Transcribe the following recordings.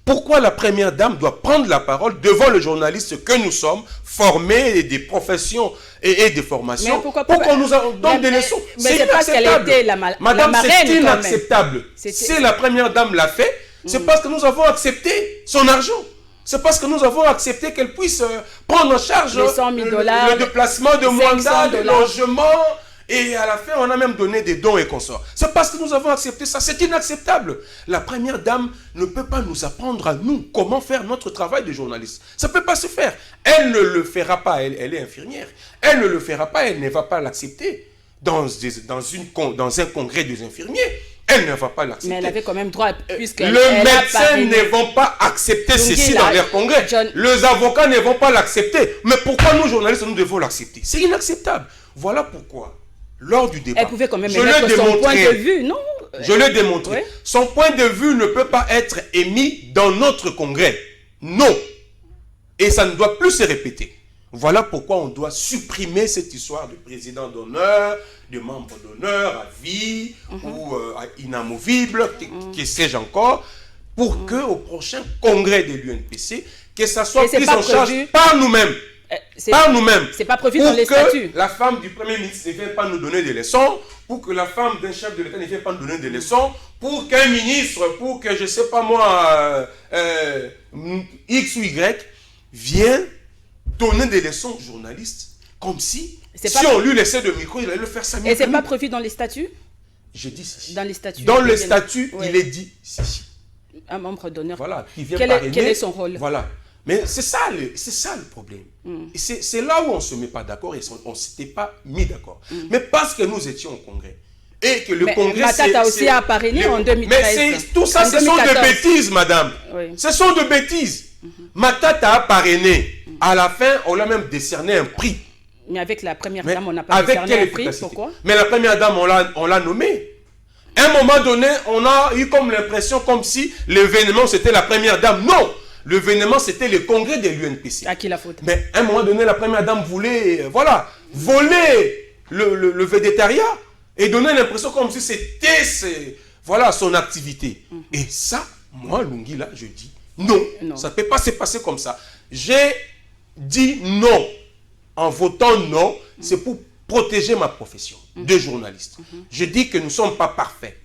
Pourquoi la première dame doit prendre la parole devant le journaliste que nous sommes, formés des professions et des formations, pour qu'on nous donne des leçons? Mais c'est parce qu'elle était la Madame, marraine, c'est inacceptable. Si la première dame l'a fait, c'est parce que nous avons accepté son argent. C'est parce que nous avons accepté qu'elle puisse prendre en charge le déplacement de Mwanda, le logement. Et à la fin, on a même donné des dons et consorts. C'est parce que nous avons accepté ça. C'est inacceptable. La première dame ne peut pas nous apprendre à nous comment faire notre travail de journaliste. Ça ne peut pas se faire. Elle ne le fera pas. Elle est infirmière. Elle ne le fera pas. Elle ne va pas l'accepter dans un congrès des infirmiers. Elle ne va pas l'accepter. Mais elle avait quand même droit, puisque les médecins ne vont pas accepter ceci dans leur congrès. Les avocats ne vont pas l'accepter. Mais pourquoi nous, journalistes, nous devons l'accepter? C'est inacceptable. Voilà pourquoi, lors du débat, elle pouvait quand même mettre son point de vue, non? Je l'ai démontré. Oui. Son point de vue ne peut pas être émis dans notre congrès. Non. Et ça ne doit plus se répéter. Voilà pourquoi on doit supprimer cette histoire de président d'honneur, de membre d'honneur à vie ou inamovible, que sais-je encore, pour qu'au prochain congrès de l'UNPC, que ça soit pris en charge par nous-mêmes. Par nous-mêmes. C'est pas prévu dans les statuts. La femme du Premier ministre ne vienne pas nous donner des leçons, pour que la femme d'un chef de l'État ne vienne pas nous donner des leçons, pour qu'un ministre, pour que je ne sais pas moi, X ou Y, vienne donner des leçons aux journalistes, comme si on lui laissait le micro, il allait le faire ça mieux. Et c'est pas prévu dans les statuts? Je dis si. Dans les statuts. Dans le statut, il est dit si. Un membre d'honneur. Voilà, qui vient parrainer. Quel est son rôle? Voilà. Mais c'est ça le problème. Et c'est là où on ne se met pas d'accord et on ne s'était pas mis d'accord. Mais parce que nous étions au congrès. Et que le congrès... Matata aussi a parrainé en 2013. Mais tout ça, ce sont de bêtises, madame. Oui. Ce sont de bêtises. Matata a parrainé. À la fin, on l'a même décerné un prix. Mais avec la première dame, on n'a pas décerné un prix. Pourquoi? Mais la première dame, on l'a nommée. À un moment donné, on a eu comme l'impression comme si l'événement, c'était la première dame. Non! L'événement, c'était le congrès de l'UNPC. À qui la faute? Mais à un moment donné, la première dame voulait, voler le végétariat et donner l'impression comme si c'était son activité. Et ça, moi, Lungi, là, je dis non. Ça ne peut pas se passer comme ça. J'ai dit non. En votant non, c'est pour protéger ma profession de journaliste. Je dis que nous ne sommes pas parfaits.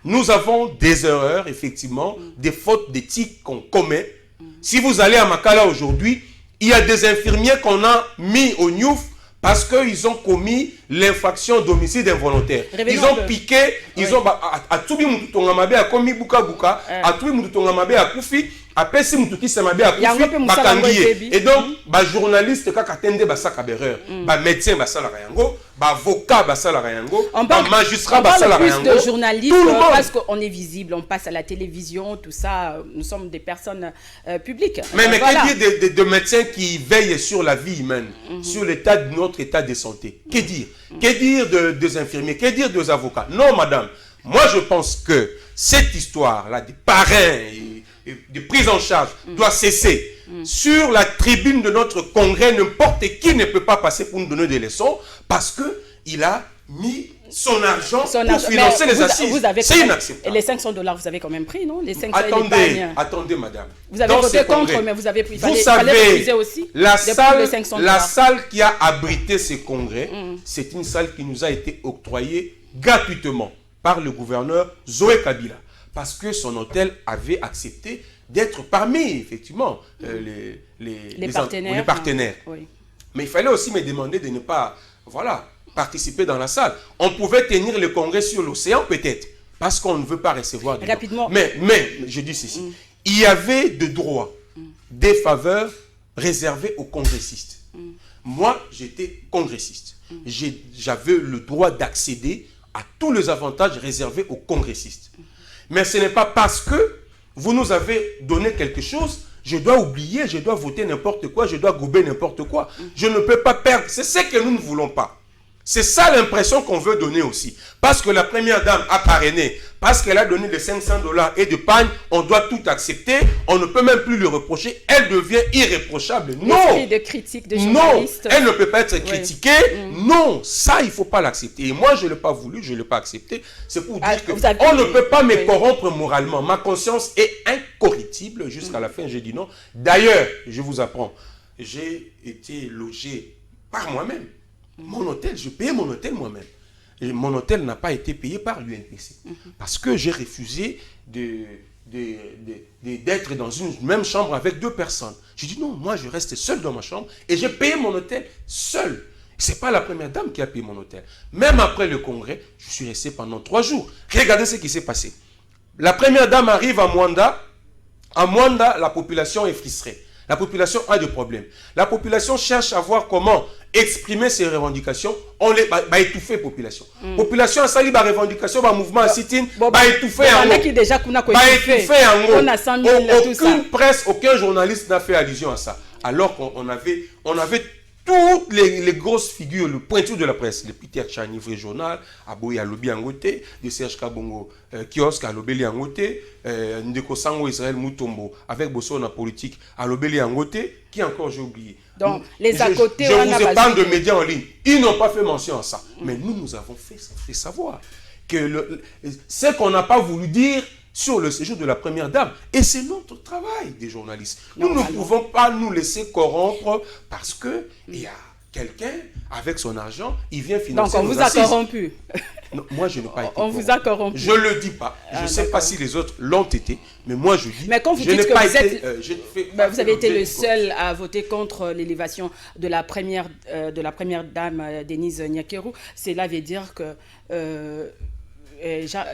Nous avons des erreurs, effectivement, des fautes d'éthique qu'on commet. Si vous allez à Makala aujourd'hui, il y a des infirmiers qu'on a mis au Niouf parce qu'ils ont commis l'infraction d'homicide involontaire. Ils ont piqué, ils ont... À tout le monde, a commis Buka Buka, à tout le monde, a Koufi, à Pessi Moutouki Samabe, à Koufi, Bakangiye. Et donc, journaliste, quand attendez, ça berreur, médecin, ça la rayango, avocat, ça la rayango, magistrat, ça la rayango. On parle plus de journalistes parce qu'on est visible, on passe à la télévision, tout ça, nous sommes des personnes publiques. Mais que dire de médecins qui veillent sur la vie humaine, sur l'état de notre état de santé? Que dire? Que dire des infirmiers? Que dire des avocats? Non, madame. Moi, je pense que cette histoire-là, des parrains et de prise en charge, doit cesser. Sur la tribune de notre congrès, n'importe qui ne peut pas passer pour nous donner des leçons parce qu'il a mis son argent pour financer les assises. C'est inacceptable. Et les $500, vous avez quand même pris, non? Les 500 Attendez, madame. Vous avez voté contre, mais vous avez pris. Vous savez, aussi la salle qui a abrité ces congrès, c'est une salle qui nous a été octroyée gratuitement par le gouverneur Zoé Kabila. Parce que son hôtel avait accepté d'être parmi, effectivement, les partenaires. Oui. Mais il fallait aussi me demander de ne pas, participer dans la salle. On pouvait tenir le congrès sur l'océan, peut-être, parce qu'on ne veut pas recevoir des rapidement. Mais, je dis ceci, il y avait des droits, des faveurs réservées aux congressistes. Moi, j'étais congressiste. J'avais le droit d'accéder à tous les avantages réservés aux congressistes. Mais ce n'est pas parce que vous nous avez donné quelque chose, je dois oublier, je dois voter n'importe quoi, je dois gober n'importe quoi. Je ne peux pas perdre. C'est ce que nous ne voulons pas. C'est ça l'impression qu'on veut donner aussi. Parce que la première dame a parrainé, parce qu'elle a donné les $500 et de pagne, on doit tout accepter, on ne peut même plus lui reprocher, elle devient irréprochable. Non! L'esprit de critique de journaliste. Non, elle ne peut pas être critiquée. Non, ça, il ne faut pas l'accepter. Et moi, je ne l'ai pas voulu, je ne l'ai pas accepté. C'est pour dire qu'on ne peut pas me corrompre moralement. Ma conscience est incorruptible jusqu'à la fin. J'ai dit non. D'ailleurs, je vous apprends, j'ai été logé par moi-même. Mon hôtel, je payais mon hôtel moi-même. Et mon hôtel n'a pas été payé par l'UNPC. Parce que j'ai refusé d'être dans une même chambre avec 2 personnes. J'ai dit non, moi je reste seul dans ma chambre et j'ai payé mon hôtel seul. Ce n'est pas la première dame qui a payé mon hôtel. Même après le congrès, je suis resté pendant 3 jours. Regardez ce qui s'est passé. La première dame arrive à Mwanda. À Mwanda, la population est frustrée. La population a des problèmes. La population cherche à voir comment exprimer ses revendications. On les étouffer la population. Population a sali ba revendication, ba mouvement à sit-in, étouffer en haut. Aucune presse, aucun journaliste n'a fait allusion à ça. Alors qu'on avait toutes les grosses figures, le pointu de la presse, le Peter Chani, vrai journal, Aboy Alobi Angote, de Serge Kabongo, Kiosque Alobeli Angote, Ndeko Sango Israël Moutombo, avec Bosso na politique, Alobeli Angote, qui encore j'ai oublié. Donc, les à côté, je vous épargne de médias en ligne. Ils n'ont pas fait mention à ça. Mais nous avons fait savoir que ce qu'on n'a pas voulu dire sur le séjour de la première dame. Et c'est notre travail des journalistes. Nous ne pouvons pas nous laisser corrompre parce qu'il y a quelqu'un, avec son argent, il vient financer. Donc on vous a corrompu. Non, moi, je n'ai pas été on vous a corrompu. Je ne le dis pas. Je ne sais pas si les autres l'ont été, mais moi, je dis. Mais quand vous dites que vous avez été le seul à voter contre l'élévation de la première dame, Denise Nyakeru, cela veut dire que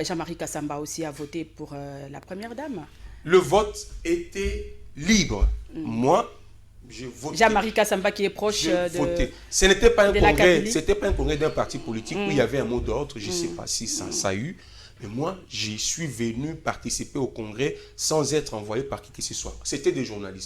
Jean-Marie Kassamba aussi a voté pour la première dame. Le vote était libre. Moi, j'ai voté. Jean-Marie Kassamba qui est proche de... Ce n'était pas un congrès, c'était pas un congrès d'un parti politique où il y avait un mot d'ordre. Je ne sais pas si ça a eu. Mais moi, j'y suis venu participer au congrès sans être envoyé par qui que ce soit. C'était des journalistes.